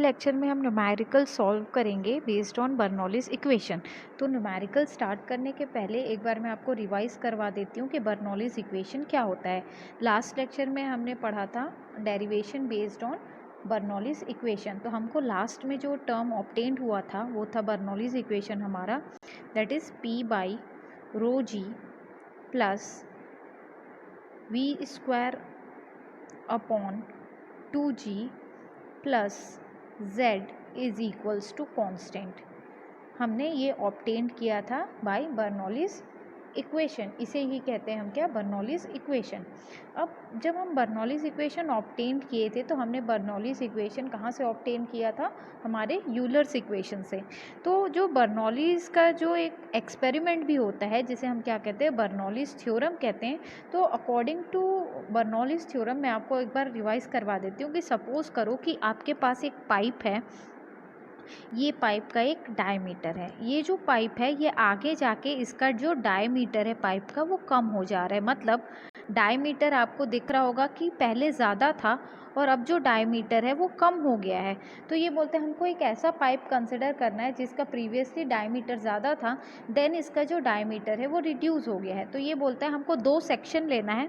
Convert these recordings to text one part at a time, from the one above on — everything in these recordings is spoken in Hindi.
लेक्चर में हम न्यूमेरिकल सॉल्व करेंगे बेस्ड ऑन बर्नौलीज इक्वेशन। तो न्यूमेरिकल स्टार्ट करने के पहले एक बार मैं आपको रिवाइज करवा देती हूँ कि बर्नौलीज इक्वेशन क्या होता है। लास्ट लेक्चर में हमने पढ़ा था derivation based on Bernoulli's equation. तो हमको लास्ट में जो टर्म ऑब्टेन्ड हुआ था वो था बर्नौलीज इक्वेशन हमारा, that is P by rho g plus v square upon 2g plus z is equals to constant. हमने ये ऑब्टेन्ड किया था बाय बर्नौलीज इक्वेशन, इसे ही कहते हैं हम क्या, बर्नौलीज इक्वेशन। अब जब हम बर्नौलीज इक्वेशन ऑब्टेन्ड किए थे तो हमने बर्नौलीज इक्वेशन कहाँ से ऑब्टेन किया था, हमारे यूलर्स इक्वेशन से। तो जो बर्नौलीज का जो एक एक्सपेरिमेंट भी होता है जिसे हम क्या कहते हैं, बर्नौलीज थ्योरम कहते हैं। तो अकॉर्डिंग टू बर्नौलीज थ्योरम मैं आपको एक बार रिवाइज करवा देती हूँ कि सपोज़ करो कि आपके पास एक पाइप है, ये पाइप का एक डायमीटर है। ये जो पाइप है ये आगे जाके इसका जो डायमीटर है पाइप का वो कम हो जा रहा है। मतलब डायमीटर आपको दिख रहा होगा कि पहले ज़्यादा था और अब जो डायमीटर है वो कम हो गया है। तो ये बोलते हैं हमको एक ऐसा पाइप कंसिडर करना है जिसका प्रीवियसली डायमीटर ज़्यादा था, देन इसका जो डायमीटर है वो रिड्यूस हो गया है। तो ये बोलता है हमको दो सेक्शन लेना है।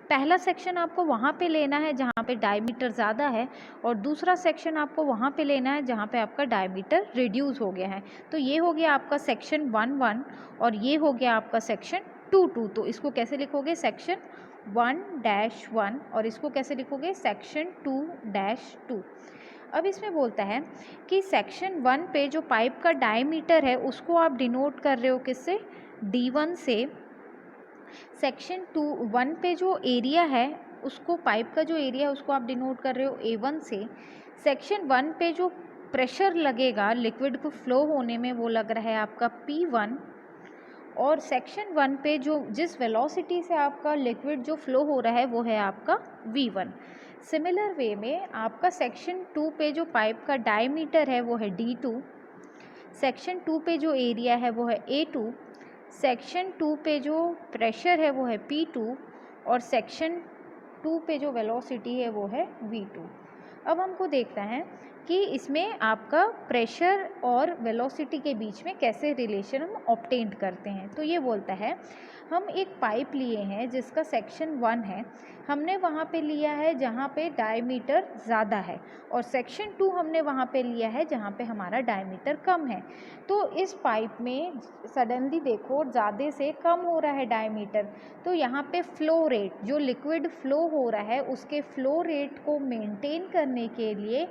पहला सेक्शन आपको वहाँ पे लेना है जहाँ पे डायमीटर ज़्यादा है और दूसरा सेक्शन आपको वहाँ पे लेना है जहाँ पे आपका डायमीटर रिड्यूस हो गया है। तो ये हो गया आपका सेक्शन 1 और ये हो गया आपका सेक्शन 2 तो इसको कैसे लिखोगे, सेक्शन 1-1 और इसको कैसे लिखोगे, सेक्शन 2-2। अब इसमें बोलता है कि सेक्शन 1 पे जो पाइप का डायमीटर है उसको आप डिनोट कर रहे हो किससे, D1 से। सेक्शन 1 पे जो एरिया है उसको, पाइप का जो एरिया है उसको आप डिनोट कर रहे हो A1 से। सेक्शन 1 पे जो प्रेशर लगेगा लिक्विड को फ्लो होने में वो लग रहा है आपका P1। और सेक्शन 1 पे जो जिस वेलोसिटी से आपका लिक्विड जो फ्लो हो रहा है वो है आपका V1। सिमिलर वे में आपका सेक्शन 2 पे जो पाइप का डायमीटर है वो है D2। सेक्शन 2 पे जो एरिया है वो है A2। सेक्शन 2 पे जो प्रेशर है वो है P2 और सेक्शन 2 पे जो वेलोसिटी है वो है V2। अब हमको देखना है कि इसमें आपका प्रेशर और वेलोसिटी के बीच में कैसे रिलेशन हम ऑब्टेन करते हैं। तो ये बोलता है हम एक पाइप लिए हैं जिसका सेक्शन 1 है, हमने वहाँ पे लिया है जहाँ पे डायमीटर ज़्यादा है और सेक्शन 2 हमने वहाँ पे लिया है जहाँ पे हमारा डायमीटर कम है। तो इस पाइप में सडनली देखो ज़्यादा से कम हो रहा है डायमीटर, तो यहाँ पे फ्लो रेट, जो लिक्विड फ्लो हो रहा है उसके फ्लो रेट को मेंटेन करने के लिए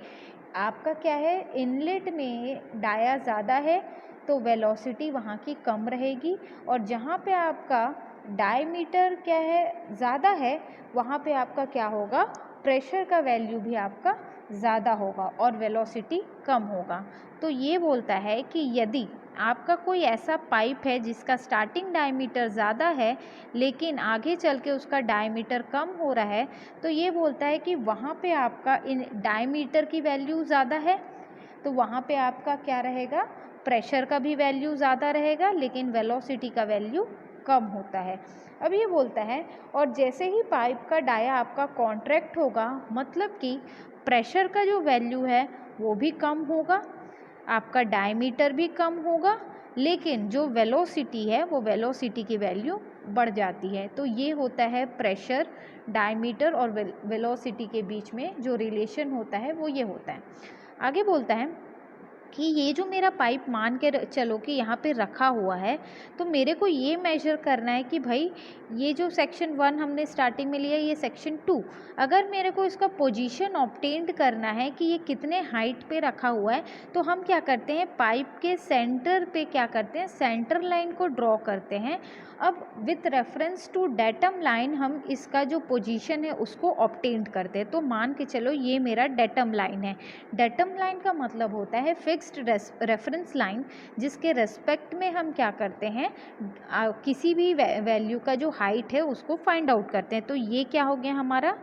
आपका क्या है, इनलेट में डाया ज़्यादा है तो वेलोसिटी वहाँ की कम रहेगी और जहाँ पे आपका डायमीटर क्या है, ज़्यादा है, वहाँ पे आपका क्या होगा, प्रेशर का वैल्यू भी आपका ज़्यादा होगा और वेलोसिटी कम होगा। तो ये बोलता है कि यदि आपका कोई ऐसा पाइप है जिसका स्टार्टिंग डायमीटर ज़्यादा है लेकिन आगे चल के उसका डायमीटर कम हो रहा है, तो ये बोलता है कि वहाँ पे आपका इन डायमीटर की वैल्यू ज़्यादा है तो वहाँ पे आपका क्या रहेगा, प्रेशर का भी वैल्यू ज़्यादा रहेगा लेकिन वेलोसिटी का वैल्यू कम होता है। अब ये बोलता है और जैसे ही पाइप का डाया आपका कॉन्ट्रैक्ट होगा, मतलब कि प्रेशर का जो वैल्यू है वो भी कम होगा, आपका डायमीटर भी कम होगा, लेकिन जो वेलोसिटी है वो वेलोसिटी की वैल्यू बढ़ जाती है। तो ये होता है प्रेशर, डायमीटर और वेलोसिटी के बीच में जो रिलेशन होता है वो ये होता है। आगे बोलता है कि ये जो मेरा पाइप मान के चलो कि यहाँ पे रखा हुआ है, तो मेरे को ये मेजर करना है कि भाई ये जो सेक्शन 1 हमने स्टार्टिंग में लिया, ये सेक्शन 2, अगर मेरे को इसका पोजीशन ऑब्टेन्ड करना है कि ये कितने हाइट पे रखा हुआ है, तो हम क्या करते हैं, पाइप के सेंटर पे क्या करते हैं, सेंटर लाइन को ड्रॉ करते हैं। अब with reference to datum line हम इसका जो पोजीशन है उसको ऑब्टेन्ड करते हैं। तो मान के चलो ये मेरा डेटम लाइन है। डेटम लाइन का मतलब होता है फिक्स्ड रेफरेंस लाइन, जिसके रेस्पेक्ट में हम क्या करते हैं, किसी भी वैल्यू का जो हाइट है उसको फाइंड आउट करते हैं। तो ये क्या हो गया हमारा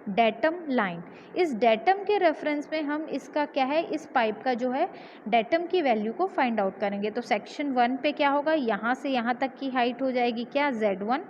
डेटम लाइन। इस डेटम के रेफरेंस में हम इसका क्या है, इस पाइप का जो है डेटम की वैल्यू को फाइंड आउट करेंगे। तो सेक्शन 1 पे क्या होगा, यहाँ से यहाँ तक की हाइट हो जाएगी क्या, Z1,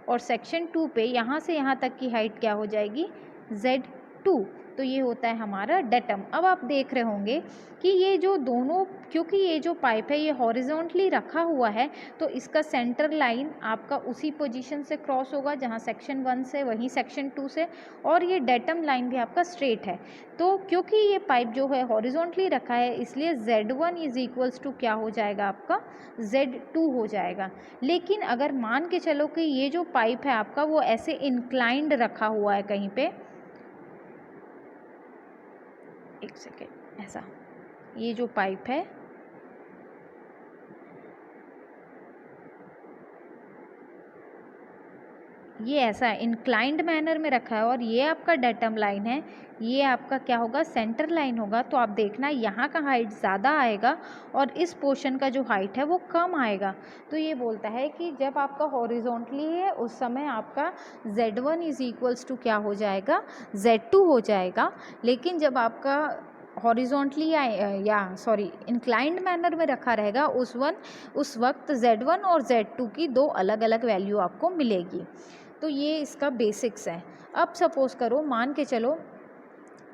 और सेक्शन 2 पे यहाँ से यहाँ तक की हाइट क्या हो जाएगी, Z2। तो ये होता है हमारा डेटम। अब आप देख रहे होंगे कि ये जो दोनों, क्योंकि ये जो पाइप है ये हॉरिजॉन्टली रखा हुआ है, तो इसका सेंटर लाइन आपका उसी पोजीशन से क्रॉस होगा जहाँ सेक्शन 1 से वहीं सेक्शन 2 से, और ये डेटम लाइन भी आपका स्ट्रेट है। तो क्योंकि ये पाइप जो है हॉरिजॉन्टली रखा है, इसलिए Z1 इज इक्वल्स टू क्या हो जाएगा आपका, Z2 हो जाएगा। लेकिन अगर मान के चलो कि ये जो पाइप है आपका वो ऐसे इंक्लाइंड रखा हुआ है कहीं पे, एक सेकेंड, ऐसा ये जो पाइप है ये ऐसा इंक्लाइंड मैनर में रखा है, और ये आपका डेटम लाइन है, ये आपका क्या होगा, सेंटर लाइन होगा। तो आप देखना यहाँ का हाइट ज़्यादा आएगा और इस पोर्शन का जो हाइट है वो कम आएगा। तो ये बोलता है कि जब आपका हॉरिजॉन्टली है उस समय आपका Z1 इज इक्वल्स टू क्या हो जाएगा, Z2 हो जाएगा। लेकिन जब आपका हॉरिजॉन्टली या सॉरी इंक्लाइंड मैनर में रखा रहेगा उस वक्त Z1 और Z2 की दो अलग अलग वैल्यू आपको मिलेगी। तो ये इसका बेसिक्स है। अब सपोज़ करो, मान के चलो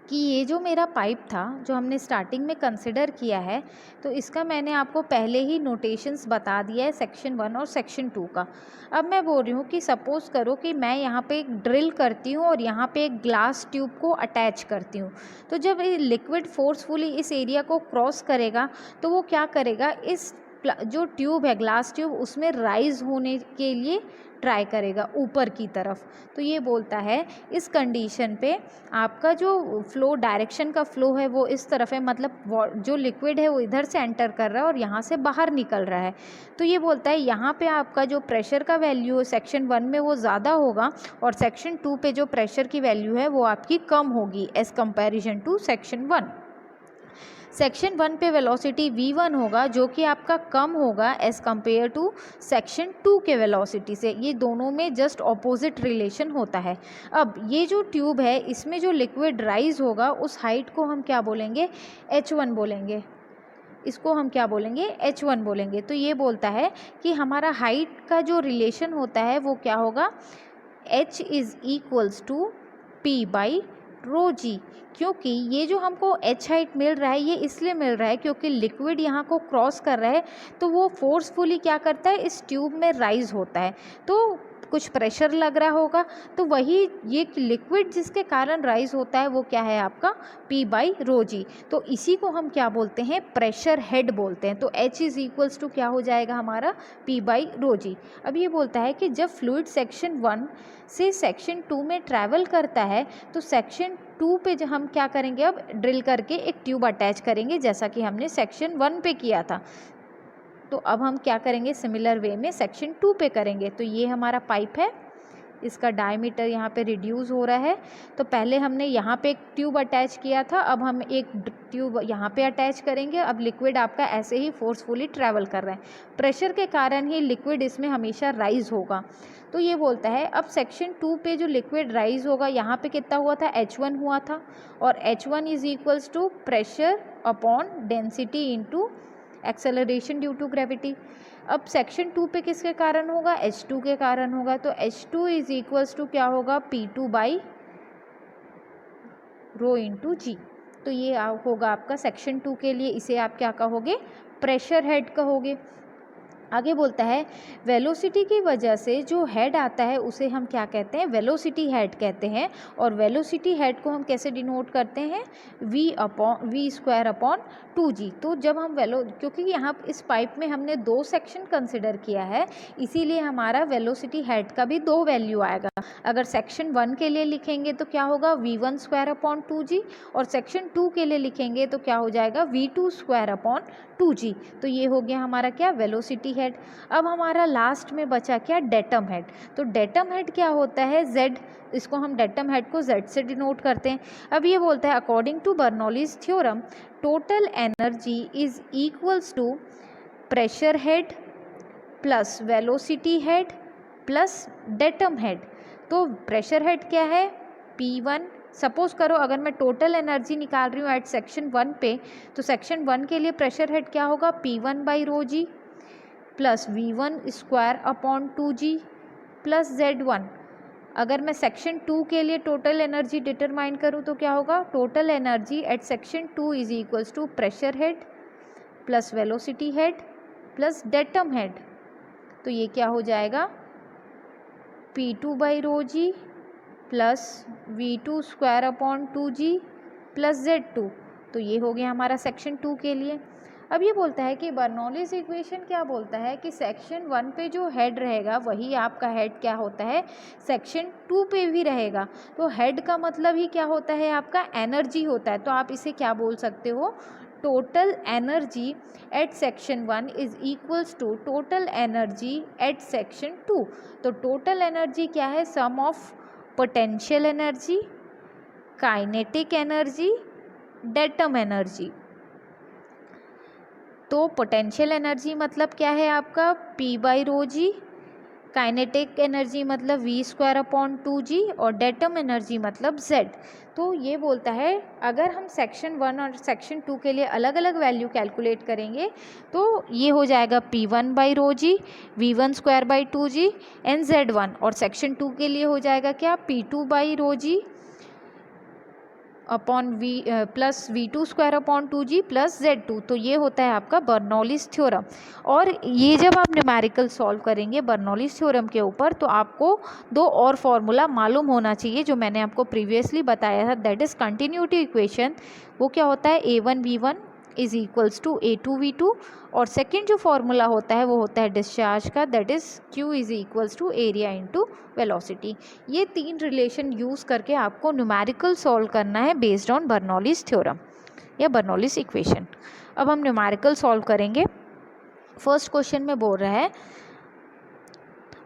कि ये जो मेरा पाइप था जो हमने स्टार्टिंग में कंसिडर किया है, तो इसका मैंने आपको पहले ही नोटेशंस बता दिया है सेक्शन 1 और सेक्शन 2 का। अब मैं बोल रही हूँ कि सपोज़ करो कि मैं यहाँ पे एक ड्रिल करती हूँ और यहाँ पे एक ग्लास ट्यूब को अटैच करती हूँ। तो जब ये लिक्विड फोर्सफुली इस एरिया को क्रॉस करेगा तो वो क्या करेगा, इस जो ट्यूब है ग्लास ट्यूब उसमें राइज होने के लिए ट्राई करेगा ऊपर की तरफ। तो ये बोलता है इस कंडीशन पे आपका जो फ्लो, डायरेक्शन का फ्लो है वो इस तरफ है, मतलब जो लिक्विड है वो इधर से एंटर कर रहा है और यहाँ से बाहर निकल रहा है। तो ये बोलता है यहाँ पे आपका जो प्रेशर का वैल्यू है सेक्शन 1 में वो ज़्यादा होगा और सेक्शन 2 पे जो प्रेशर की वैल्यू है वो आपकी कम होगी as comparison to section 1। Section 1 पे वेलोसिटी v1 होगा जो कि आपका कम होगा एज़ कम्पेयर टू सेक्शन 2 के वेलोसिटी से। ये दोनों में जस्ट ऑपोजिट रिलेशन होता है। अब ये जो ट्यूब है इसमें जो लिक्विड राइज होगा उस हाइट को हम क्या बोलेंगे, h1 बोलेंगे। इसको हम क्या बोलेंगे, h1 बोलेंगे। तो ये बोलता है कि हमारा हाइट का जो रिलेशन होता है वो क्या होगा, h is equals to p by rho g. क्योंकि ये जो हमको h हाइट मिल रहा है ये इसलिए मिल रहा है क्योंकि लिक्विड यहाँ को क्रॉस कर रहा है, तो वो फोर्सफुली क्या करता है, इस ट्यूब में राइज होता है, तो कुछ प्रेशर लग रहा होगा। तो वही ये लिक्विड जिसके कारण राइज होता है वो क्या है आपका P बाई रो जी। तो इसी को हम क्या बोलते हैं, प्रेशर हेड बोलते हैं। तो H इज़ इक्वल्स टू क्या हो जाएगा हमारा, P बाई रो जी। अब ये बोलता है कि जब फ्लूइड सेक्शन 1 से सेक्शन 2 में ट्रैवल करता है तो सेक्शन 2 पे जो हम क्या करेंगे, अब ड्रिल करके एक ट्यूब अटैच करेंगे जैसा कि हमने सेक्शन 1 पे किया था। तो अब हम क्या करेंगे, सिमिलर वे में सेक्शन 2 पे करेंगे। तो ये हमारा पाइप है, इसका डायमीटर यहाँ पे रिड्यूस हो रहा है। तो पहले हमने यहाँ पे एक ट्यूब अटैच किया था, अब हम एक ट्यूब यहाँ पे अटैच करेंगे। अब लिक्विड आपका ऐसे ही फोर्सफुली ट्रैवल कर रहा है, प्रेशर के कारण ही लिक्विड इसमें हमेशा राइज होगा। तो ये बोलता है अब सेक्शन 2 पे जो लिक्विड राइज होगा यहाँ पे कितना हुआ था, h1 हुआ था, और h1 is equals to pressure upon density into acceleration due to gravity. अब सेक्शन 2 पे किसके कारण होगा, H2 के कारण होगा। तो H2 इज इक्वल्स टू क्या होगा, P2 बाई रो इंटू जी। तो ये होगा आपका सेक्शन 2 के लिए, इसे आप क्या कहोगे, प्रेशर हेड कहोगे। आगे बोलता है वेलोसिटी की वजह से जो हेड आता है उसे हम क्या कहते हैं, वेलोसिटी हेड कहते हैं। और वेलोसिटी हेड को हम कैसे डिनोट करते हैं, v स्क्वायर अपॉन 2g। तो जब हम क्योंकि यहाँ इस पाइप में हमने 2 सेक्शन कंसिडर किया है, इसीलिए हमारा वेलोसिटी हेड का भी 2 वैल्यू आएगा। अगर सेक्शन 1 के लिए लिखेंगे तो क्या होगा, v1 स्क्वायर अपॉन 2g, और सेक्शन 2 के लिए लिखेंगे तो क्या हो जाएगा, v2 स्क्वायर अपॉन 2g। तो ये हो गया हमारा क्या, वेलोसिटी हेड। अब हमारा लास्ट में बचा क्या, डेटम हेड। तो डेटम हेड क्या होता है, z, इसको हम डेटम हेड को z से डिनोट करते हैं। अब ये बोलता है according to Bernoulli's theorem total energy is equals to pressure head plus velocity head plus datum head. तो प्रेशर हेड क्या है, P1। सपोज करो अगर मैं टोटल एनर्जी निकाल रही हूँ एट सेक्शन 1 पे, तो सेक्शन 1 के लिए प्रेशर हेड क्या होगा, P1 by rho g plus V1 square upon 2g plus Z1। अगर मैं सेक्शन 2 के लिए टोटल एनर्जी डिटरमाइन करूँ तो क्या होगा, total energy at section 2 is equals to pressure head plus velocity head plus datum head. तो ये क्या हो जाएगा, P2 by rho g plus V2 square upon 2G plus Z2। तो ये हो गया हमारा सेक्शन 2 के लिए। अब ये बोलता है कि बर्नौलीज इक्वेशन क्या बोलता है कि सेक्शन 1 पे जो हेड रहेगा वही आपका हेड क्या होता है, सेक्शन 2 पे भी रहेगा। तो हेड का मतलब ही क्या होता है, आपका एनर्जी होता है। तो आप इसे क्या बोल सकते हो, total energy at section 1 is equals to total energy at section 2। तो टोटल एनर्जी क्या है, sum of potential energy, kinetic energy, datum energy. तो पोटेंशियल एनर्जी मतलब क्या है आपका P by rho g, kinetic energy मतलब V स्क्वायर अपॉन 2G और डेटम एनर्जी मतलब Z। तो ये बोलता है अगर हम सेक्शन 1 और सेक्शन 2 के लिए अलग अलग वैल्यू कैलकुलेट करेंगे तो ये हो जाएगा P1 by rho g, V1 square by 2G and Z1। और सेक्शन 2 के लिए हो जाएगा क्या, P2 by rho g upon plus V2 square upon 2G plus Z2। तो ये होता है आपका बर्नौलीज थ्योरम। और ये जब आप न्यूमेरिकल सॉल्व करेंगे बर्नौलीज थ्योरम के ऊपर तो आपको दो और फॉर्मूला मालूम होना चाहिए जो मैंने आपको प्रीवियसली बताया था, दैट इज़ कंटिन्यूटी इक्वेशन। वो क्या होता है, A1V1 is equals to A2V2। और सेकेंड जो फॉर्मूला होता है वो होता है डिस्चार्ज का, that is Q is equals to area into velocity. ये तीन रिलेशन यूज़ करके आपको न्यूमेरिकल सॉल्व करना है बेस्ड ऑन बर्नौलीज थ्योरम या बर्नौलीज इक्वेशन। अब हम न्यूमेरिकल सॉल्व करेंगे। फर्स्ट क्वेश्चन में बोल रहा है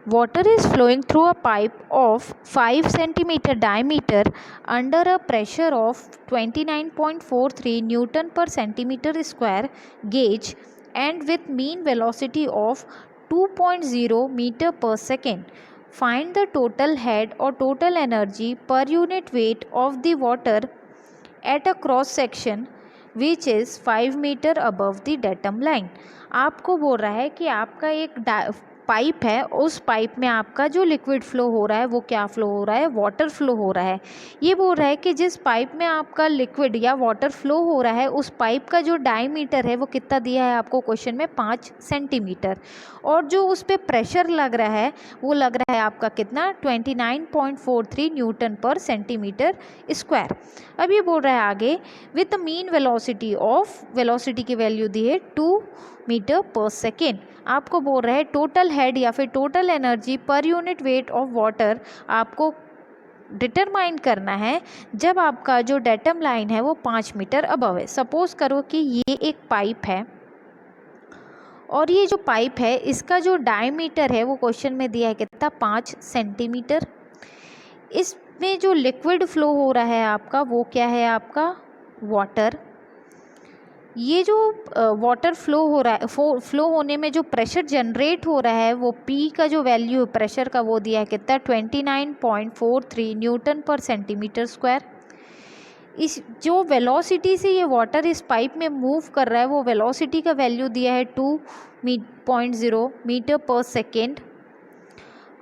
water is flowing through a pipe of 5 cm diameter under a pressure of 29.43 Newton per centimeter square gauge and with mean velocity of 2.0 meter per second. Find the total head or total energy per unit weight of the water at a cross section which is 5 meter above the datum line। आपको बोल रहा है कि आपका एक पाइप है, उस पाइप में आपका जो लिक्विड फ्लो हो रहा है वो क्या फ्लो हो रहा है, वाटर फ्लो हो रहा है। ये बोल रहा है कि जिस पाइप में आपका लिक्विड या वाटर फ्लो हो रहा है उस पाइप का जो डायमीटर है वो कितना दिया है आपको क्वेश्चन में, 5 सेंटीमीटर। और जो उस पर प्रेशर लग रहा है वो लग रहा है आपका कितना, 29.43 न्यूटन पर सेंटीमीटर स्क्वायर। अब ये बोल रहा है आगे with mean velocity of, velocity की वैल्यू दी है 2 मीटर पर सेकेंड। आपको बोल रहा है टोटल हेड या फिर total energy per unit weight of water आपको डिटरमाइन करना है जब आपका जो डेटम लाइन है वो 5 मीटर अबव है। सपोज करो कि ये एक पाइप है और ये जो पाइप है इसका जो डायमीटर है वो क्वेश्चन में दिया है कितना, 5 सेंटीमीटर। इसमें जो लिक्विड फ्लो हो रहा है आपका वो क्या है, आपका वाटर। ये जो वाटर फ्लो हो रहा है, फ्लो होने में जो प्रेशर जनरेट हो रहा है वो P का जो वैल्यू प्रेशर का वो दिया है कितना, 29.43 न्यूटन पर सेंटीमीटर स्क्वायर। इस जो वेलोसिटी से ये वाटर इस पाइप में मूव कर रहा है वो वेलोसिटी का वैल्यू दिया है 2.0 मीटर पर सेकेंड।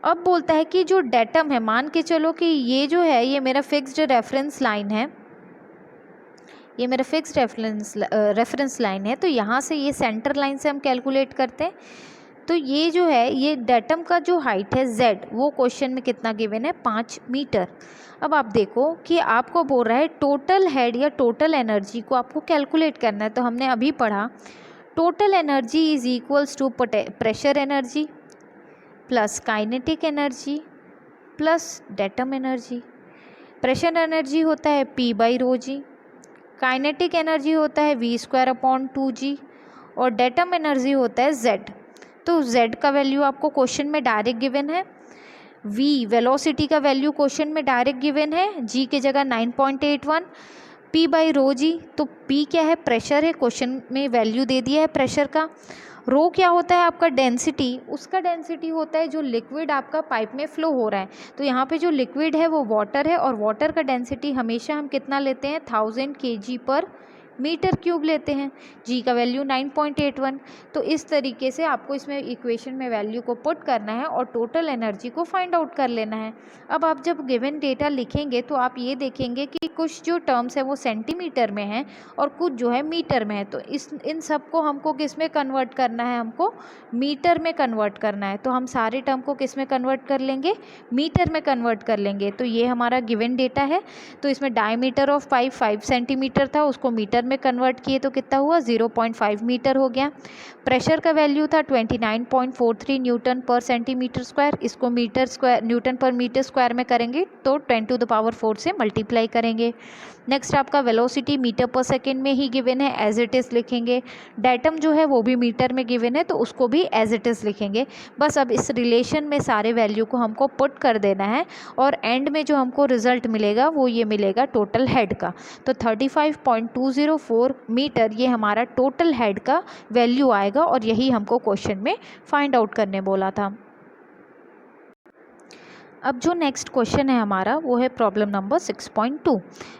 अब बोलता है कि जो डेटम है, मान के चलो कि ये जो है ये मेरा फिक्स्ड रेफरेंस लाइन है, ये मेरा फिक्स्ड रेफरेंस लाइन है। तो यहाँ से ये सेंटर लाइन से हम कैलकुलेट करते हैं। तो ये जो है ये डेटम का जो हाइट है Z वो क्वेश्चन में कितना गिवन है, 5 मीटर। अब आप देखो कि आपको बोल रहा है टोटल हेड या टोटल एनर्जी को आपको कैलकुलेट करना है। तो हमने अभी पढ़ा total energy is equals to pressure energy plus kinetic energy plus datum energy. Pressure energy होता है P by rho g, kinetic energy होता है V स्क्वायर अपॉन 2G और डेटम एनर्जी होता है Z। तो Z का वैल्यू आपको क्वेश्चन में डायरेक्ट गिवन है, V वेलोसिटी का वैल्यू क्वेश्चन में डायरेक्ट गिवन है, G की जगह 9.81, P बाई रो जी। तो P क्या है, प्रेशर है, क्वेश्चन में वैल्यू दे दिया है प्रेशर का। रो क्या होता है आपका, डेंसिटी, उसका डेंसिटी होता है जो लिक्विड आपका पाइप में फ्लो हो रहा है। तो यहाँ पे जो लिक्विड है वो वाटर है और वाटर का डेंसिटी हमेशा हम कितना लेते हैं, 1000 kg पर मीटर क्यूब लेते हैं। जी का वैल्यू 9.81। तो इस तरीके से आपको इसमें इक्वेशन में वैल्यू को पुट करना है और टोटल एनर्जी को फाइंड आउट कर लेना है। अब आप जब गिवन डेटा लिखेंगे तो आप ये देखेंगे कि कुछ जो टर्म्स है वो सेंटीमीटर में है और कुछ जो है मीटर में है। तो इन सब को हमको किस में कन्वर्ट करना है, हमको मीटर में कन्वर्ट करना है। तो हम सारे टर्म को किस में कन्वर्ट कर लेंगे, मीटर में कन्वर्ट कर लेंगे। तो ये हमारा गिवन डेटा है। तो इसमें डायमीटर ऑफ पाइप 5 सेंटीमीटर था, उसको मीटर में कन्वर्ट किए तो कितना हुआ, 0.5 मीटर हो गया। प्रेशर का वैल्यू था 29.43 न्यूटन पर सेंटीमीटर स्क्वायर, इसको मीटर स्क्वायर न्यूटन पर मीटर स्क्वायर में करेंगे तो 10⁴ से मल्टीप्लाई करेंगे। नेक्स्ट आपका वेलोसिटी मीटर पर सेकेंड में ही गिवन है, एज इट इज़ लिखेंगे। डेटम जो है वो भी मीटर में गिवन है तो उसको भी एज इट इज़ लिखेंगे। बस अब इस रिलेशन में सारे वैल्यू को हमको पुट कर देना है और एंड में जो हमको रिजल्ट मिलेगा वो ये मिलेगा टोटल हेड का। तो 35.204 मीटर ये हमारा टोटल हेड का वैल्यू आएगा और यही हमको क्वेश्चन में फाइंड आउट करने बोला था। अब जो नेक्स्ट क्वेश्चन है हमारा वो है प्रॉब्लम नंबर 6.2।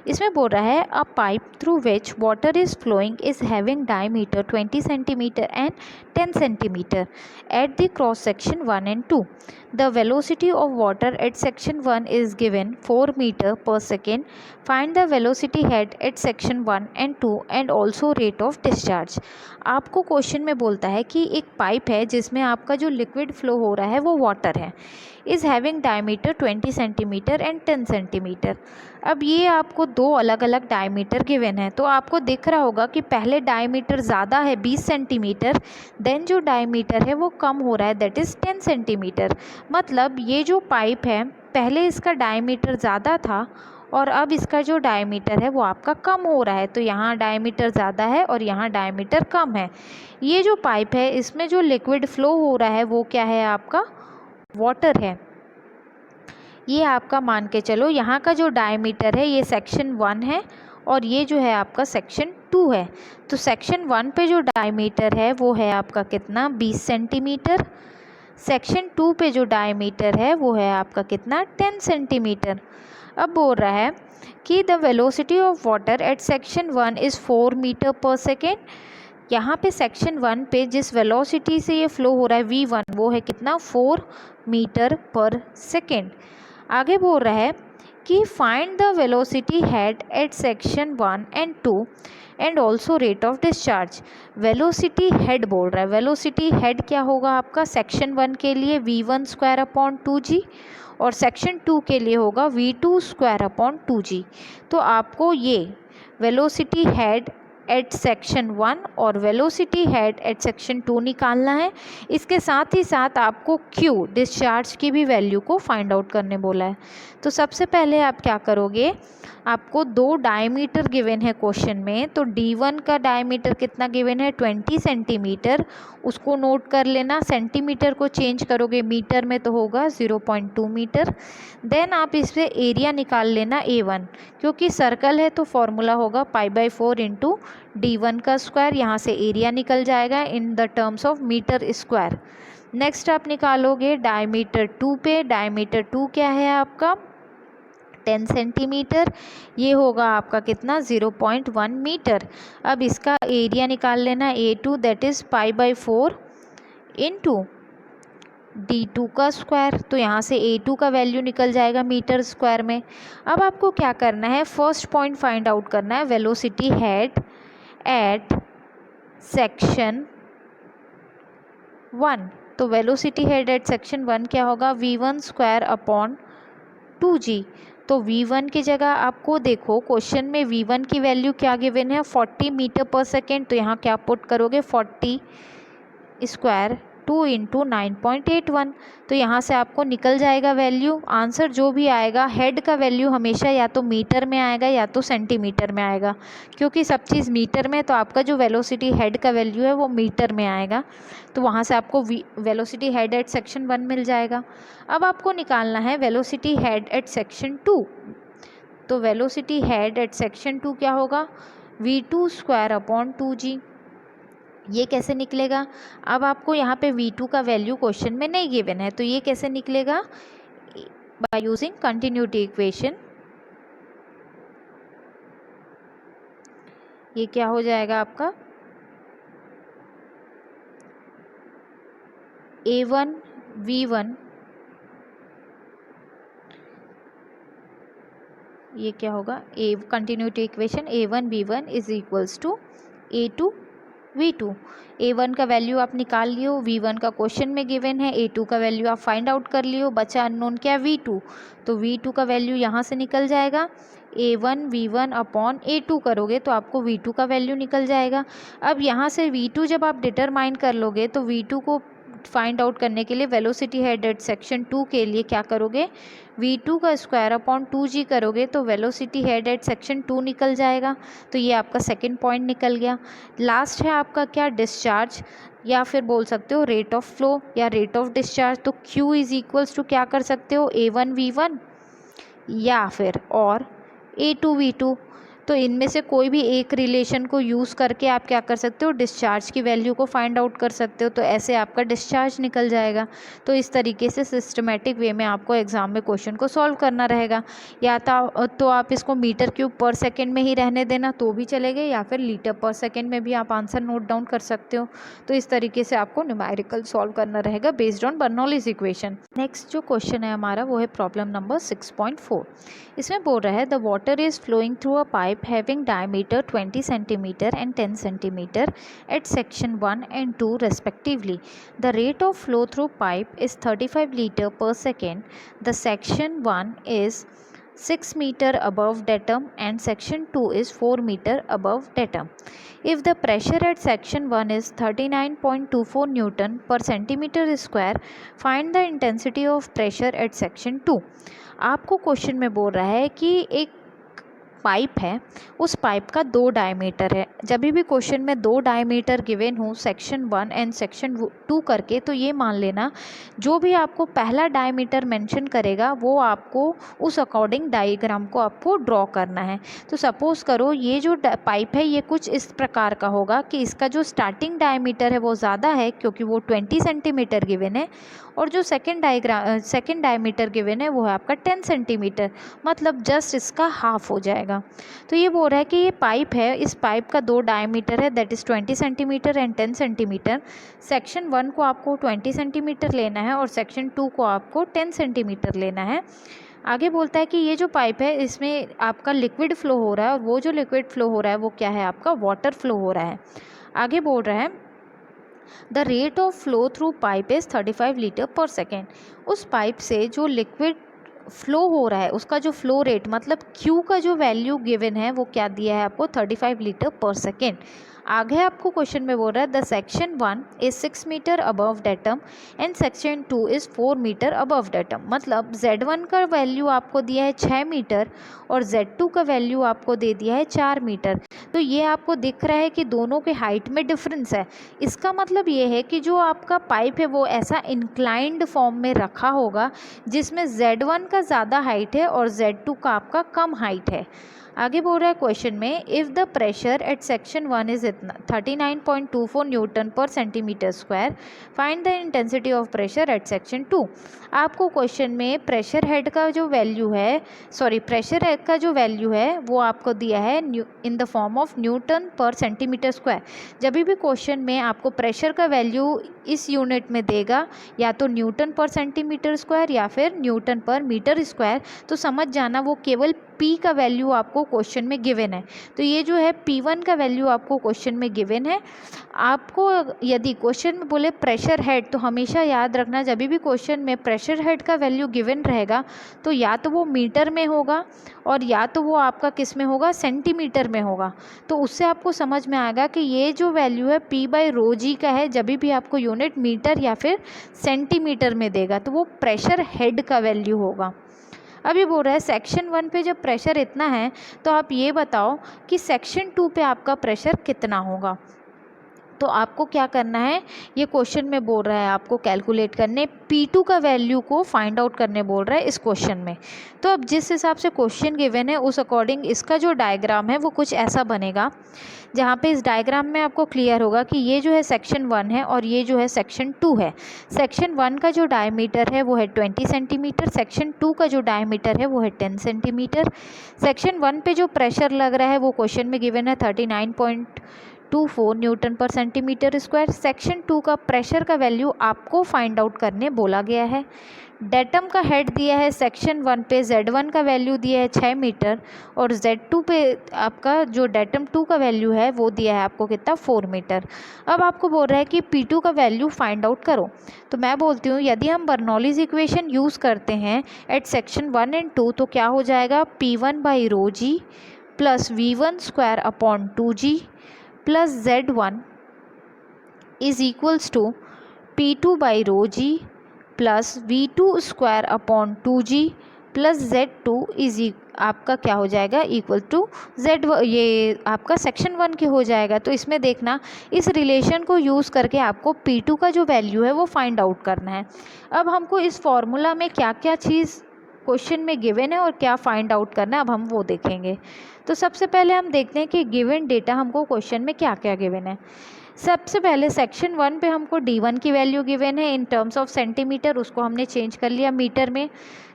इसमें बोल रहा है अ pipe through which water is following is having diameter 20 centimetre and 10 centimetre at the cross section 1 and 2. The velocity of water at section 1 is given 4 meter per second. Find the velocity head at section 1 and 2 and also rate of discharge. आपको क्वेश्चन में बोलता है कि एक पाइप है जिसमें आपका जो लिक्विड फ्लो हो रहा है वो वाटर है, is having diameter 20 centimetre and 10 centimetre. अब ये आपको दो अलग अलग डायमीटर गिवन है। तो आपको दिख रहा होगा कि पहले डायमीटर ज़्यादा है 20 सेंटीमीटर, देन जो डायमीटर है वो कम हो रहा है, दैट इज़ 10 सेंटीमीटर। मतलब ये जो पाइप है पहले इसका डायमीटर ज़्यादा था और अब इसका जो डायमीटर है वो आपका कम हो रहा है। तो यहाँ डायमीटर ज़्यादा है और यहाँ डायमीटर कम है। ये जो पाइप है इसमें जो लिक्विड फ्लो हो रहा है वो क्या है, आपका वाटर है। ये आपका मान के चलो यहाँ का जो डायमीटर है ये सेक्शन 1 है और ये जो है आपका सेक्शन 2 है। तो सेक्शन 1 पे जो डायमीटर है वो है आपका कितना, 20 सेंटीमीटर। सेक्शन 2 पे जो डायमीटर है वो है आपका कितना, 10 सेंटीमीटर। अब बोल रहा है कि the velocity of water at section 1 is 4 metre per second. यहाँ पे सेक्शन 1 पे जिस वेलोसिटी से ये फ्लो हो रहा है v1 वो है कितना, 4 मीटर पर सेकेंड। आगे बोल रहा है कि find the velocity head at section 1 and 2 and also rate of discharge. Velocity head बोल रहा है, वेलोसिटी हेड क्या होगा आपका, सेक्शन 1 के लिए v1 स्क्वायर अपॉन 2g और सेक्शन 2 के लिए होगा v2 स्क्वायर अपॉन 2g। तो आपको ये वेलोसिटी हेड एट सेक्शन 1 और वेलोसिटी हेड एट सेक्शन 2 निकालना है। इसके साथ ही साथ आपको क्यू डिस्चार्ज की भी वैल्यू को फाइंड आउट करने बोला है। तो सबसे पहले आप क्या करोगे, आपको दो डायमीटर गिवन है क्वेश्चन में। तो D1 का डायमीटर कितना गिवन है, 20 सेंटीमीटर, उसको नोट कर लेना। सेंटीमीटर को चेंज करोगे मीटर में तो होगा 0.2 मीटर। देन आप इस पर एरिया निकाल लेना A1, क्योंकि सर्कल है तो फॉर्मूला होगा π/4 इंटू D1 का स्क्वायर। यहाँ से एरिया निकल जाएगा in the terms of metre square. Next आप निकालोगे डायमीटर 2 पे। डायमीटर 2 क्या है आपका, 10 सेंटीमीटर, ये होगा आपका कितना, 0.1 मीटर। अब इसका एरिया निकाल लेना A2, that is π/4 into D2 का स्क्वायर। तो यहाँ से A2 का वैल्यू निकल जाएगा मीटर स्क्वायर में। अब आपको क्या करना है, फर्स्ट पॉइंट फाइंड आउट करना है, वेलोसिटी हेड एट सेक्शन 1। तो वेलोसिटी हेड एट सेक्शन 1 क्या होगा, v1 स्क्वायर अपॉन 2g। तो v1 की जगह आपको देखो क्वेश्चन में v1 की वैल्यू क्या गिवन है, 40 मीटर पर सेकेंड। तो यहाँ क्या पुट करोगे, 40 स्क्वायर 2 इंटू 9.81। तो यहाँ से आपको निकल जाएगा वैल्यू। आंसर जो भी आएगा, हेड का वैल्यू हमेशा या तो मीटर में आएगा या तो सेंटीमीटर में आएगा, क्योंकि सब चीज़ मीटर में, तो आपका जो वेलोसिटी हेड का वैल्यू है वो मीटर में आएगा। तो वहाँ से आपको वेलोसिटी हेड एट सेक्शन 1 मिल जाएगा। अब आपको निकालना है वेलोसिटी हेड एट सेक्शन 2। तो वेलोसिटी हेड एट सेक्शन 2 क्या होगा, v2 स्क्वायर अपॉन 2g। ये कैसे निकलेगा, अब आपको यहाँ पे v2 का वैल्यू क्वेश्चन में नहीं गिवन है, तो ये कैसे निकलेगा, बाय यूजिंग कंटिन्यूटी इक्वेशन। ये क्या हो जाएगा आपका A1 V1, ये क्या होगा a continuity equation A1 V1 is equals to A2 V2। A1 का वैल्यू आप निकाल लियो, V1 का क्वेश्चन में गिवन है, A2 का वैल्यू आप फाइंड आउट कर लियो, बचा अननोन क्या V2, तो V2 का वैल्यू यहाँ से निकल जाएगा। A1 V1 अपॉन A2 करोगे तो आपको V2 का वैल्यू निकल जाएगा। अब यहाँ से V2 जब आप डिटरमाइन कर लोगे तो V2 को फाइंड आउट करने के लिए वेलोसिटी हेड एट सेक्शन 2 के लिए क्या करोगे, V2 का स्क्वायर अपॉन 2g करोगे तो वेलोसिटी हेड एट सेक्शन 2 निकल जाएगा। तो ये आपका सेकंड पॉइंट निकल गया। लास्ट है आपका क्या, डिस्चार्ज, या फिर बोल सकते हो रेट ऑफ फ्लो या रेट ऑफ डिस्चार्ज। तो Q इज इक्वल्स टू क्या कर सकते हो, A1 V1 या फिर और A2 V2। तो इनमें से कोई भी एक रिलेशन को यूज़ करके आप क्या कर सकते हो, डिस्चार्ज की वैल्यू को फाइंड आउट कर सकते हो। तो ऐसे आपका डिस्चार्ज निकल जाएगा। तो इस तरीके से सिस्टमेटिक वे में आपको एग्जाम में क्वेश्चन को सॉल्व करना रहेगा। या तो आप इसको मीटर क्यूब पर सेकेंड में ही रहने देना तो भी चलेगा, या फिर लीटर पर सेकेंड में भी आप आंसर नोट डाउन कर सकते हो। तो इस तरीके से आपको न्यूमेरिकल सॉल्व करना रहेगा based on Bernoulli's equation. Next जो क्वेश्चन है हमारा वो है प्रॉब्लम नंबर 6.4। इसमें बोल रहा है the water is flowing through a pipe having diameter 20 centimeter and 10 centimeter at section 1 and 2 respectively. The rate of flow through pipe is 35 liter per second. The section 1 is 6 meter above datum and section 2 is 4 meter above datum. If the pressure at section 1 is 39.24 Newton per centimeter square, find the intensity of pressure at section 2. आपको क्वेश्चन में बोल रहा है कि एक पाइप है, उस पाइप का 2 डायमीटर है। जब भी क्वेश्चन में 2 डायमीटर गिवन हो सेक्शन 1 एंड सेक्शन 2 करके, तो ये मान लेना जो भी आपको पहला डायमीटर मेंशन करेगा वो आपको उस अकॉर्डिंग डायग्राम को आपको ड्रॉ करना है। तो सपोज़ करो ये जो पाइप है ये कुछ इस प्रकार का होगा कि इसका जो स्टार्टिंग डायमीटर है वो ज़्यादा है क्योंकि वो 20 सेंटीमीटर गिवन है, और जो सेकेंड डायमीटर गिवन है वो है आपका 10 सेंटीमीटर, मतलब जस्ट इसका हाफ हो जाएगा। तो ये बोल रहा है कि ये पाइप है, इस पाइप का 2 डायमीटर है that is 20 centimetre and 10 centimetre. Section 1 को आपको 20 सेंटीमीटर लेना है और सेक्शन 2 को आपको 10 सेंटीमीटर लेना है। आगे बोलता है कि ये जो पाइप है इसमें आपका लिक्विड फ्लो हो रहा है, और वो जो लिक्विड फ्लो हो रहा है वो क्या है, आपका वाटर फ्लो हो रहा है। आगे बोल रहा है the rate of flow through pipe is 35 litre पर सेकेंड। उस पाइप से जो लिक्विड फ्लो हो रहा है उसका जो फ्लो रेट मतलब Q का जो वैल्यू गिवन है वो क्या दिया है आपको, 35 लीटर पर सेकेंड। आगे आपको क्वेश्चन में बोल रहा है the section 1 is 6 metre above datum and section 2 is 4 metre above datum. मतलब Z1 का वैल्यू आपको दिया है 6 मीटर और Z2 का वैल्यू आपको दे दिया है 4 मीटर। तो ये आपको दिख रहा है कि दोनों के हाइट में डिफरेंस है। इसका मतलब ये है कि जो आपका पाइप है वो ऐसा इंक्लाइंड फॉर्म में रखा होगा जिसमें Z1 का ज़्यादा हाइट है और Z2 का आपका कम हाइट है। आगे बोल रहा है क्वेश्चन में if the pressure at section 1 is इतना 39.24 न्यूटन पर centimetre square, find the intensity of pressure at section 2। आपको क्वेश्चन में प्रेशर हेड का जो वैल्यू है, प्रेशर हेड का जो वैल्यू है वो आपको दिया है in the form of Newton पर सेंटीमीटर स्क्वायर। जब भी क्वेश्चन में आपको प्रेशर का वैल्यू इस यूनिट में देगा, या तो न्यूटन पर सेंटीमीटर स्क्वायर या फिर न्यूटन पर मीटर स्क्वायर, तो समझ जाना वो केवल P का वैल्यू आपको क्वेश्चन में गिवन है। तो ये जो है P1 का वैल्यू आपको क्वेश्चन में गिवन है। आपको यदि क्वेश्चन में बोले प्रेशर हेड, तो हमेशा याद रखना जब भी क्वेश्चन में प्रेशर हेड का वैल्यू गिवन रहेगा तो या तो वो मीटर में होगा और या तो वो आपका किस में होगा, सेंटीमीटर में होगा। तो उससे आपको समझ में आएगा कि ये जो वैल्यू है P/ρg का है। जब भी आपको यूनिट मीटर या फिर सेंटीमीटर में देगा तो वो प्रेशर हेड का वैल्यू होगा। अभी बोल रहा है सेक्शन 1 पे जब प्रेशर इतना है तो आप ये बताओ कि सेक्शन 2 पे आपका प्रेशर कितना होगा। तो आपको क्या करना है, ये क्वेश्चन में बोल रहा है आपको कैलकुलेट करने, P2 का वैल्यू को फाइंड आउट करने बोल रहा है इस क्वेश्चन में। तो अब जिस हिसाब से क्वेश्चन गिवन है उस अकॉर्डिंग इसका जो डायग्राम है वो कुछ ऐसा बनेगा, जहाँ पे इस डायग्राम में आपको क्लियर होगा कि ये जो है सेक्शन 1 है और ये जो है सेक्शन 2 है। सेक्शन 1 का जो डायमीटर है वो है 20 सेंटीमीटर, सेक्शन 2 का जो डायमीटर है वो है 10 सेंटीमीटर। सेक्शन 1 पे जो प्रेशर लग रहा है वो क्वेश्चन में गिवन है 39.24 न्यूटन पर सेंटीमीटर स्क्वायर। सेक्शन 2 का प्रेशर का वैल्यू आपको फाइंड आउट करने बोला गया है। डेटम का हेड दिया है सेक्शन 1 पे, Z1 का वैल्यू दिया है 6 मीटर और Z2 पे आपका जो डेटम 2 का वैल्यू है वो दिया है आपको कितना, 4 मीटर। अब आपको बोल रहा है कि P2 का वैल्यू फाइंड आउट करो। तो मैं बोलती हूँ यदि हम बर्नौलीज इक्वेशन यूज़ करते हैं एट सेक्शन 1 एंड 2 तो क्या हो जाएगा, P1/ρg plus V1 square upon 2g plus Z1 is equals to P2/ρg plus V2 square upon 2g plus Z2 is आपका क्या हो जाएगा, इक्वल टू Z, ये आपका सेक्शन 1 के हो जाएगा। तो इसमें देखना, इस रिलेशन को यूज़ करके आपको P2 का जो वैल्यू है वो फाइंड आउट करना है। अब हमको इस फॉर्मूला में क्या क्या चीज़ क्वेश्चन में गिवन है और क्या फाइंड आउट करना है अब हम वो देखेंगे। तो सबसे पहले हम देखते हैं कि गिवन डेटा हमको क्वेश्चन में क्या क्या गिवन है। सबसे पहले सेक्शन 1 पे हमको D1 की वैल्यू गिवन है इन टर्म्स ऑफ सेंटीमीटर, उसको हमने चेंज कर लिया मीटर में,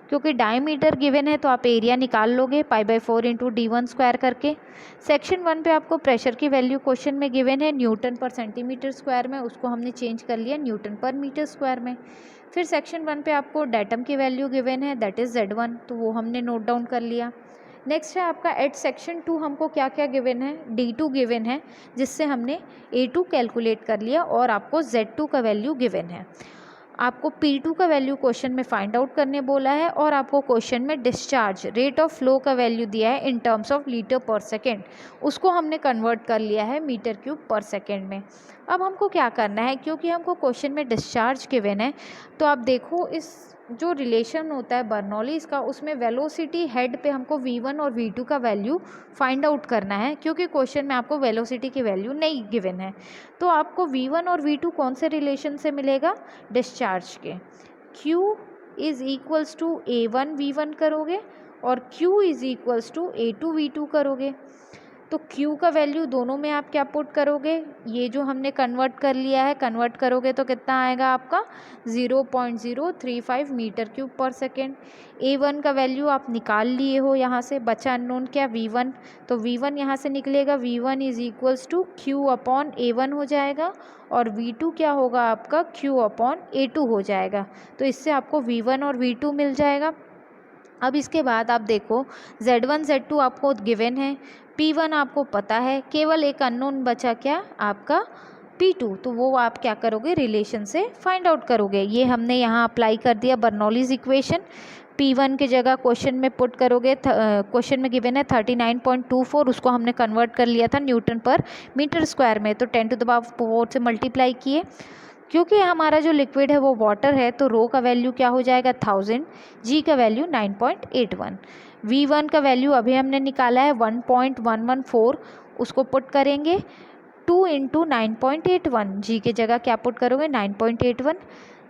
क्योंकि डायमीटर गिवन है तो आप एरिया निकाल लोगे π/4 इंटू D1 स्क्वायर करके। सेक्शन 1 पे आपको प्रेशर की वैल्यू क्वेश्चन में गिवन है न्यूटन पर सेंटीमीटर स्क्वायर में, उसको हमने चेंज कर लिया न्यूटन पर मीटर स्क्वायर में। फिर सेक्शन 1 पे आपको डेटम की वैल्यू गिवन है दैट इज़ Z1, तो वो हमने नोट डाउन कर लिया। नेक्स्ट है आपका एट सेक्शन 2 हमको क्या क्या गिवन है, D2 गिवन है जिससे हमने A2 कैलकुलेट कर लिया और आपको Z2 का वैल्यू गिवन है। आपको P2 का वैल्यू क्वेश्चन में फाइंड आउट करने बोला है और आपको क्वेश्चन में डिस्चार्ज रेट ऑफ फ्लो का वैल्यू दिया है इन टर्म्स ऑफ लीटर पर सेकेंड, उसको हमने कन्वर्ट कर लिया है मीटर क्यूब पर सेकेंड में। अब हमको क्या करना है, क्योंकि हमको क्वेश्चन में डिस्चार्ज गिवन है तो आप देखो इस जो रिलेशन होता है बर्नौलीज का उसमें वेलोसिटी हेड पे हमको V1 और V2 का वैल्यू फाइंड आउट करना है, क्योंकि क्वेश्चन में आपको वेलोसिटी की वैल्यू नहीं गिवन है। तो आपको V1 और V2 कौन से रिलेशन से मिलेगा, डिस्चार्ज के। Q is equals to A1 V1 करोगे और Q is equals to A2 V2 करोगे। तो Q का वैल्यू दोनों में आप क्या पुट करोगे, ये जो हमने कन्वर्ट कर लिया है, कन्वर्ट करोगे तो कितना आएगा आपका 0.035 मीटर क्यूब पर सेकेंड। A1 का वैल्यू आप निकाल लिए हो, यहाँ से बचा अननोन क्या, V1, तो V1 यहाँ से निकलेगा, V1 is equals to Q upon A1 हो जाएगा और V2 क्या होगा आपका Q अपॉन A2 हो जाएगा। तो इससे आपको V1 और V2 मिल जाएगा। अब इसके बाद आप देखो Z1 Z2 आपको गिवन है, P1 आपको पता है, केवल एक अननोन बचा क्या आपका P2, तो वो आप क्या करोगे, रिलेशन से फाइंड आउट करोगे। ये हमने यहाँ अप्लाई कर दिया बर्नौलीज इक्वेशन। P1 की जगह क्वेश्चन में पुट करोगे, क्वेश्चन में गिवन है 39.24, उसको हमने कन्वर्ट कर लिया था न्यूटन पर मीटर स्क्वायर में, तो 10⁴ से मल्टीप्लाई किए। क्योंकि हमारा जो लिक्विड है वो वाटर है तो रो का वैल्यू क्या हो जाएगा 1000, जी का वैल्यू 9.81, V1 का वैल्यू अभी हमने निकाला है 1.114, उसको पुट करेंगे 2 इंटू 9.81, जी की जगह क्या पुट करोगे 9.81।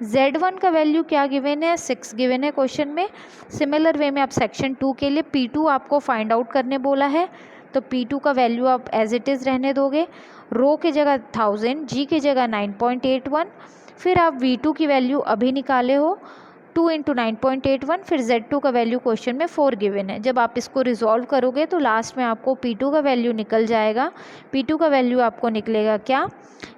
Z1 का वैल्यू क्या गिवन है 6 गिवन है क्वेश्चन में। सिमिलर वे में आप सेक्शन 2 के लिए P2 आपको फाइंड आउट करने बोला है, तो P2 का वैल्यू आप एज इट इज़ रहने दोगे, रो की जगह 1000, जी की जगह 9.81। फिर आप V2 की वैल्यू अभी निकाले हो 2 इंटू 9.81, फिर Z2 का वैल्यू क्वेश्चन में 4 गिवन है। जब आप इसको रिजॉल्व करोगे तो लास्ट में आपको P2 का वैल्यू निकल जाएगा। P2 का वैल्यू आपको निकलेगा क्या,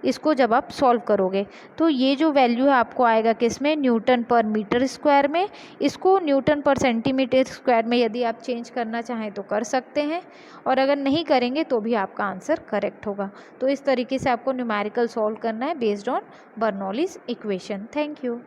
इसको जब आप सॉल्व करोगे तो ये जो वैल्यू है आपको आएगा किस में, न्यूटन पर मीटर स्क्वायर में। इसको न्यूटन पर सेंटीमीटर स्क्वायर में यदि आप चेंज करना चाहें तो कर सकते हैं, और अगर नहीं करेंगे तो भी आपका आंसर करेक्ट होगा। तो इस तरीके से आपको न्यूमेरिकल सॉल्व करना है based on Bernoulli's equation. Thank you.